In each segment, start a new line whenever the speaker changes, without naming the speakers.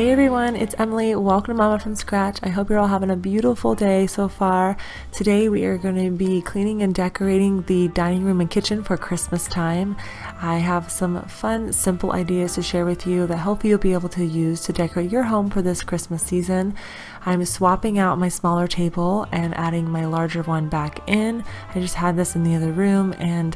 Hey everyone, it's Emily. Welcome to Mama from Scratch. I hope you're all having a beautiful day so far. Today we are going to be cleaning and decorating the dining room and kitchen for Christmas time. I have some fun, simple ideas to share with you that hopefully you'll be able to use to decorate your home for this Christmas season. I'm swapping out my smaller table and adding my larger one back in. I just had this in the other room, and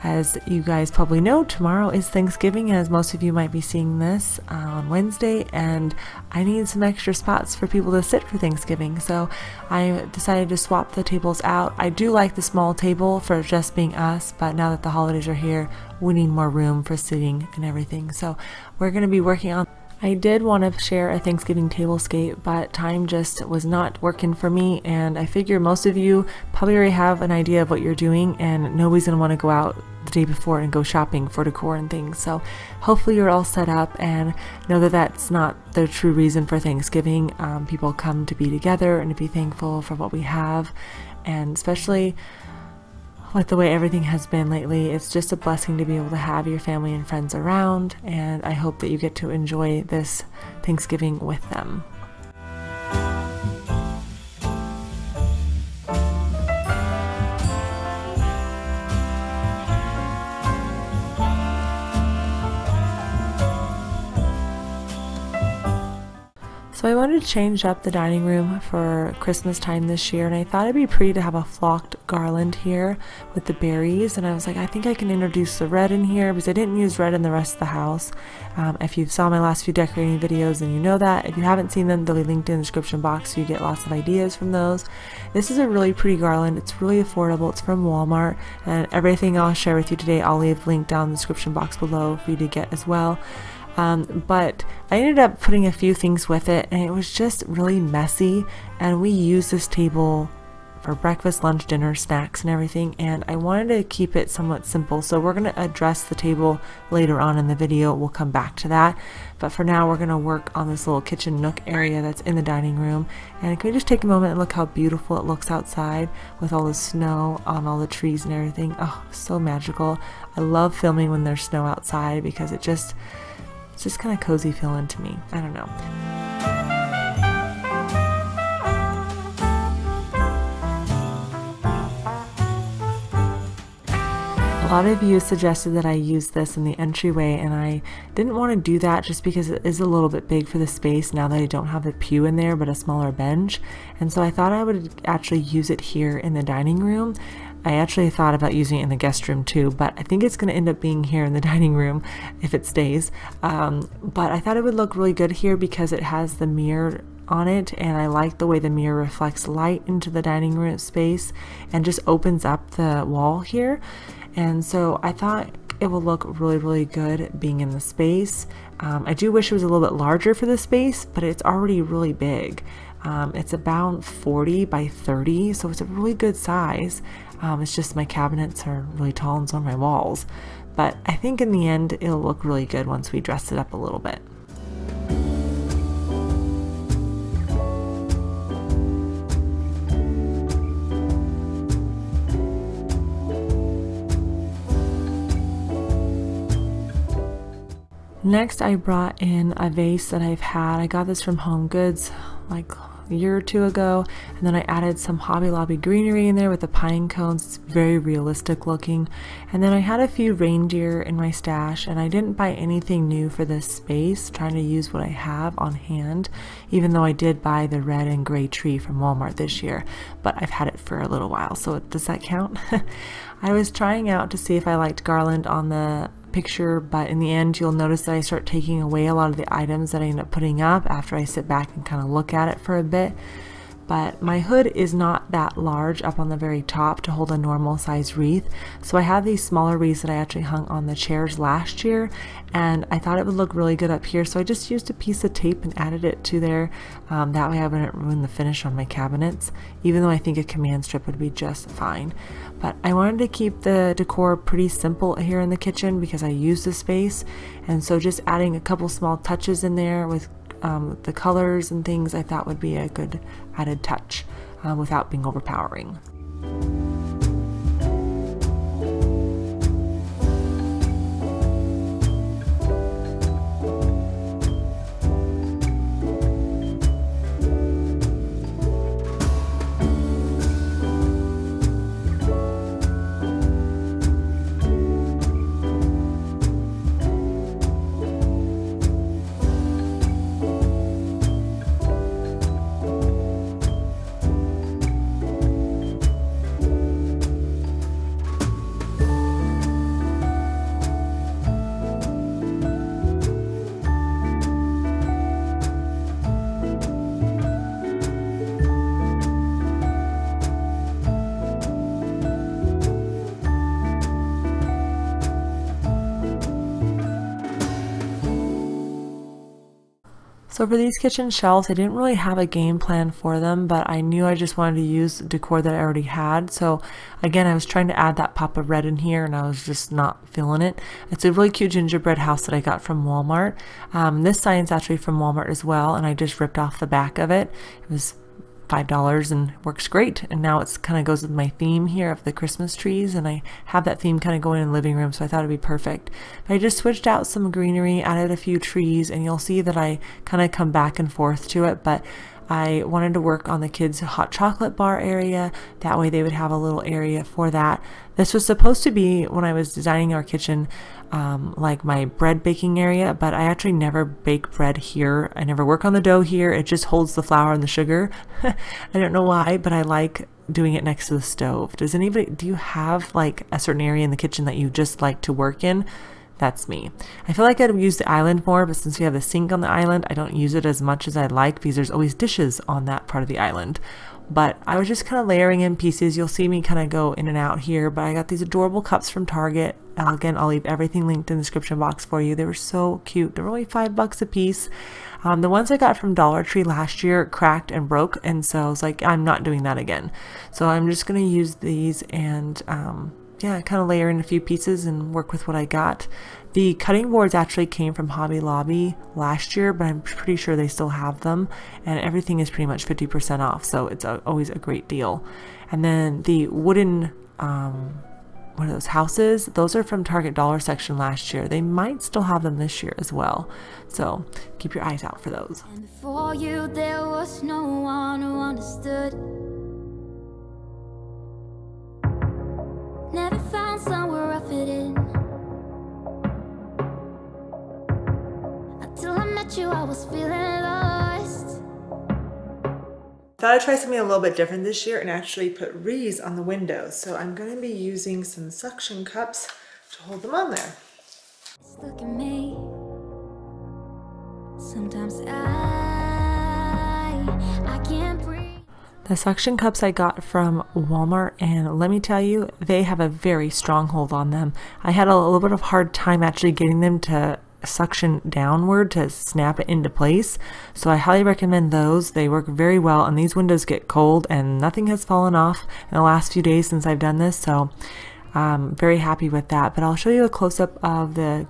as you guys probably know, tomorrow is Thanksgiving, as most of you might be seeing this on Wednesday, and I need some extra spots for people to sit for Thanksgiving, so I decided to swap the tables out. I do like the small table for just being us, but now that the holidays are here, we need more room for sitting and everything, so we're going to be working on. I did want to share a Thanksgiving tablescape, but time just was not working for me, and I figure most of you probably already have an idea of what you're doing, and nobody's going to want to go out the day before and go shopping for decor and things. So hopefully you're all set up and know that that's not the true reason for Thanksgiving. People come to be together and to be thankful for what we have, and especially with the way everything has been lately, it's just a blessing to be able to have your family and friends around, and I hope that you get to enjoy this Thanksgiving with them. So I wanted to change up the dining room for Christmas time this year, and I thought it'd be pretty to have a flocked garland here with the berries, and I was like, I think I can introduce the red in here because I didn't use red in the rest of the house. If you saw my last few decorating videos, then you know that. If you haven't seen them, they'll be linked in the description box so you get lots of ideas from those. This is a really pretty garland. It's really affordable. It's from Walmart, and everything I'll share with you today I'll leave linked down in the description box below for you to get as well. But I ended up putting a few things with it, and it was just really messy, and we use this table for breakfast, lunch, dinner, snacks, and everything, and I wanted to keep it somewhat simple, so we're going to address the table later on in the video. We'll come back to that, but for now we're going to work on this little kitchen nook area that's in the dining room. And can we just take a moment and look how beautiful it looks outside with all the snow on all the trees and everything. Oh, so magical. I love filming when there's snow outside because it's just kind of cozy feeling to me. I don't know. A lot of you suggested that I use this in the entryway, and I didn't want to do that just because it is a little bit big for the space now that I don't have the pew in there but a smaller bench, and so I thought I would actually use it here in the dining room. I actually thought about using it in the guest room too, but I think it's going to end up being here in the dining room if it stays. But I thought it would look really good here because it has the mirror on it, and I like the way the mirror reflects light into the dining room space and just opens up the wall here. And so I thought it will look really good being in the space. I do wish it was a little bit larger for the space, but it's already really big. It's about 40 by 30, so it's a really good size. It's just my cabinets are really tall and so are my walls. But I think in the end it'll look really good once we dress it up a little bit. Next, I brought in a vase that I've had. I got this from Home Goods like a year or two ago, and then I added some Hobby Lobby greenery in there with the pine cones. It's very realistic looking. And then I had a few reindeer in my stash, and I didn't buy anything new for this space, trying to use what I have on hand, even though I did buy the red and gray tree from Walmart this year, but I've had it for a little while, so does that count? I was trying out to see if I liked garland on the picture, but in the end you'll notice that I start taking away a lot of the items that I end up putting up after I sit back and kind of look at it for a bit. But my hood is not that large up on the very top to hold a normal size wreath, so I have these smaller wreaths that I actually hung on the chairs last year, and I thought it would look really good up here, so I just used a piece of tape and added it to there. That way I wouldn't ruin the finish on my cabinets, even though I think a command strip would be just fine. But I wanted to keep the decor pretty simple here in the kitchen because I use the space, and so just adding a couple small touches in there with the colors and things I thought would be a good added touch without being overpowering. So for these kitchen shelves, I didn't really have a game plan for them, but I knew I just wanted to use decor that I already had. So again, I was trying to add that pop of red in here and I was just not feeling it. It's a really cute gingerbread house that I got from Walmart. This sign's actually from Walmart as well, and I just ripped off the back of it. It was $5 and works great. And now it's kind of goes with my theme here of the Christmas trees, and I have that theme kind of going in the living room, so I thought it'd be perfect. But I just switched out some greenery, added a few trees, and you'll see that I kind of come back and forth to it, but I wanted to work on the kids' hot chocolate bar area. That way they would have a little area for that. This was supposed to be, when I was designing our kitchen, like my bread baking area, but I actually never bake bread here. I never work on the dough here. It just holds the flour and the sugar. I don't know why, but I like doing it next to the stove. Do you have like a certain area in the kitchen that you just like to work in? That's me. I feel like I'd use the island more, but since we have the sink on the island, I don't use it as much as I'd like because there's always dishes on that part of the island. But I was just kind of layering in pieces. You'll see me kind of go in and out here, but I got these adorable cups from Target. Again, I'll leave everything linked in the description box for you. They were so cute. They're only $5 a piece. The ones I got from Dollar Tree last year cracked and broke, and so I was like, I'm not doing that again. So I'm just going to use these and yeah, kind of layer in a few pieces and work with what I got. The cutting boards actually came from Hobby Lobby last year, but I'm pretty sure they still have them, and everything is pretty much 50% off, so it's always a great deal. And then the wooden one of those houses, those are from Target dollar section last year. They might still have them this year as well, so keep your eyes out for those.
And before you there was no one who understood. Never found somewhere I fit in. Until I met you, I was feeling lost.
Thought I'd try something a little bit different this year and actually put wreaths on the windows. So I'm going to be using some suction cups to hold them on there.
Just look at me. Sometimes I can't breathe.
The suction cups I got from Walmart, and let me tell you, they have a very strong hold on them. I had a little bit of hard time actually getting them to suction downward to snap it into place, so I highly recommend those. They work very well, and these windows get cold and nothing has fallen off in the last few days since I've done this, so I'm very happy with that. But I'll show you a close-up of the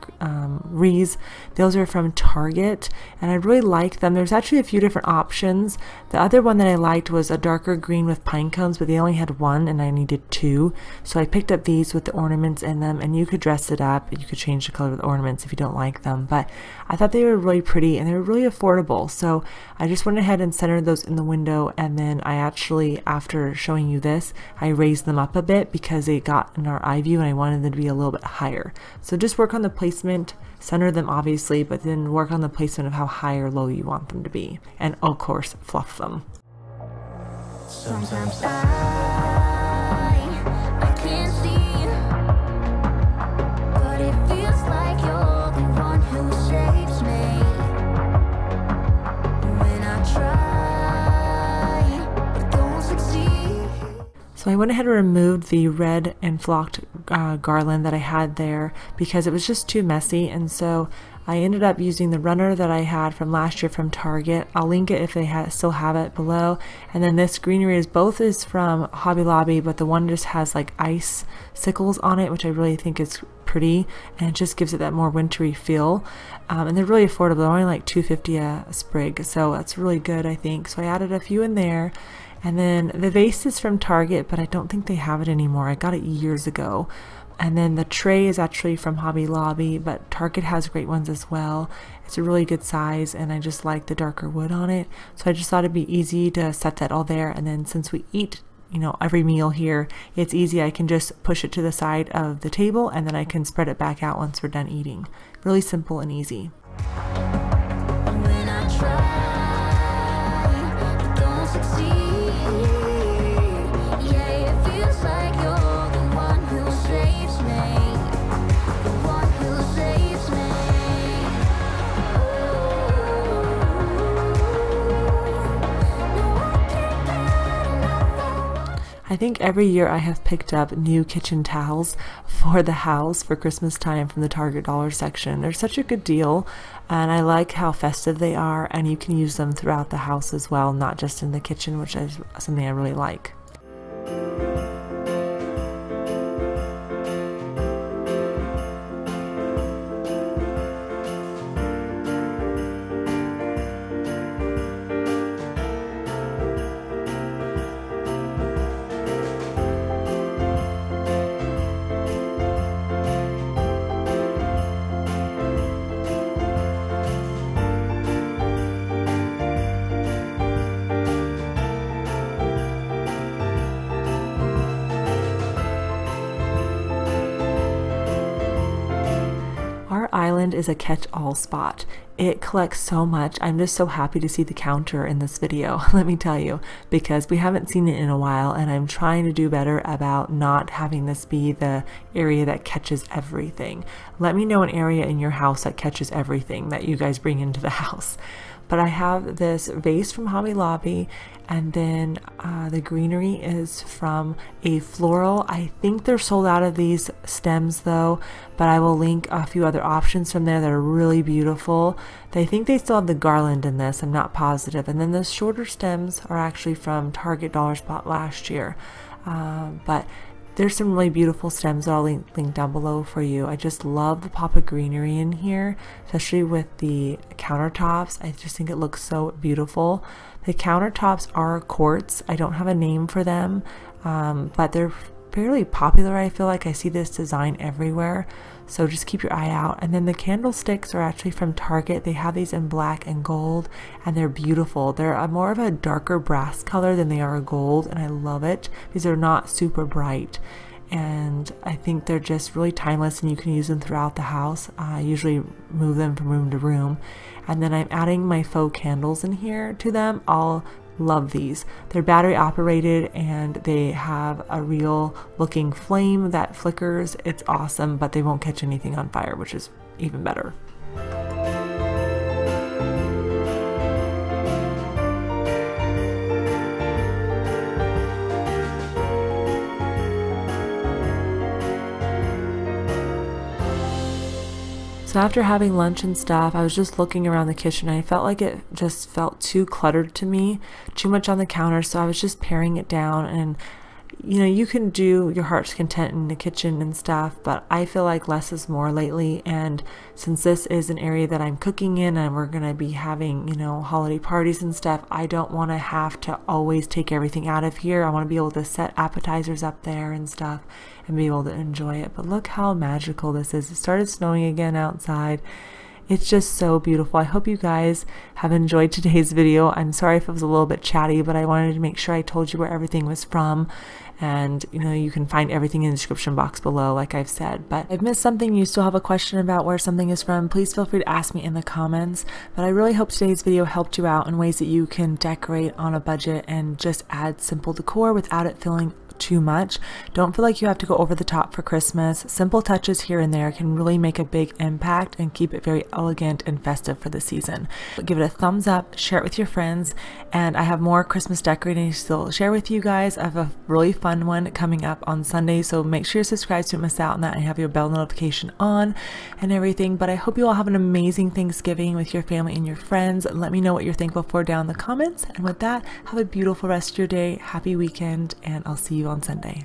wreaths. Those are from Target, and I really like them. There's actually a few different options. The other one that I liked was a darker green with pine cones, but they only had one and I needed two, so I picked up these with the ornaments in them, and you could dress it up. You could change the color of the ornaments if you don't like them, but I thought they were really pretty and they were really affordable, so I just went ahead and centered those in the window. And then I actually, after showing you this, I raised them up a bit because they got in our eye view and I wanted them to be a little bit higher. So just work on the placement, center them obviously, but then work on the placement of how high or low you want them to be, and of course fluff them.
Sometimes I can't see, but it feels like you're the one who saves me when I try, but don't succeed.
So I went ahead and removed the red and flocked garland that I had there because it was just too messy, and so I ended up using the runner that I had from last year from Target. I'll link it if they still have it below. And then this greenery is from Hobby Lobby, but the one just has like ice sickles on it, which I really think is pretty, and it just gives it that more wintry feel. And they're really affordable. They're only like $2.50 a sprig, so that's really good, I think. So I added a few in there. And then the vase is from Target, but I don't think they have it anymore. I got it years ago. And then the tray is actually from Hobby Lobby, but Target has great ones as well. It's a really good size, and I just like the darker wood on it. So I just thought it'd be easy to set that all there. And then since we eat, you know, every meal here, it's easy. I can just push it to the side of the table, and then I can spread it back out once we're done eating. Really simple and easy.
When I try, but don't succeed. Yeah, it feels like you're the one who saves me, the one who saves me.
I think every year I have picked up new kitchen towels for the house for Christmas time from the Target dollar section. They're such a good deal, and I like how festive they are, and you can use them throughout the house as well, not just in the kitchen, which is something I really like. Our island is a catch-all spot. It collects so much. I'm just so happy to see the counter in this video, let me tell you, because we haven't seen it in a while, and I'm trying to do better about not having this be the area that catches everything. Let me know an area in your house that catches everything that you guys bring into the house. But I have this vase from Hobby Lobby, and then the greenery is from a floral. I think they're sold out of these stems though, but I will link a few other options from there that are really beautiful. I think they still have the garland in this, I'm not positive. And then the shorter stems are actually from Target Dollar Spot last year. But there's some really beautiful stems that I'll link down below for you. I just love the pop of greenery in here, especially with the countertops. I just think it looks so beautiful. The countertops are quartz. I don't have a name for them, but they're fairly popular. I feel like I see this design everywhere, so just keep your eye out. And then the candlesticks are actually from Target. They have these in black and gold, and they're beautiful. They're more of a darker brass color than they are a gold, and I love it because they're not super bright. And I think they're just really timeless, and you can use them throughout the house. I usually move them from room to room. And then I'm adding my faux candles in here to them. I'll love these. They're battery operated, and they have a real looking flame that flickers. It's awesome, but they won't catch anything on fire, which is even better. So after having lunch and stuff, I was just looking around the kitchen, and I felt like it just felt too cluttered to me, too much on the counter, so I was just paring it down. And you know, you can do your heart's content in the kitchen and stuff, but I feel like less is more lately. And since this is an area that I'm cooking in, and we're gonna be having, you know, holiday parties and stuff, I don't want to have to always take everything out of here. I want to be able to set appetizers up there and stuff and be able to enjoy it. But look how magical this is. It started snowing again outside. It's just so beautiful. I hope you guys have enjoyed today's video. I'm sorry if it was a little bit chatty, but I wanted to make sure I told you where everything was from. And you know, you can find everything in the description box below, like I've said. But if I've missed something, you still have a question about where something is from, please feel free to ask me in the comments. But I really hope today's video helped you out in ways that you can decorate on a budget and just add simple decor without it feeling too much. Don't feel like you have to go over the top for Christmas. Simple touches here and there can really make a big impact and keep it very elegant and festive for the season. But give it a thumbs up, share it with your friends, and I have more Christmas decorating to still share with you guys. I have a really fun one coming up on Sunday, so make sure you're subscribed to miss out on that and have your bell notification on and everything. But I hope you all have an amazing Thanksgiving with your family and your friends. Let me know what you're thankful for down in the comments. And with that, have a beautiful rest of your day, happy weekend, and I'll see you on Sunday.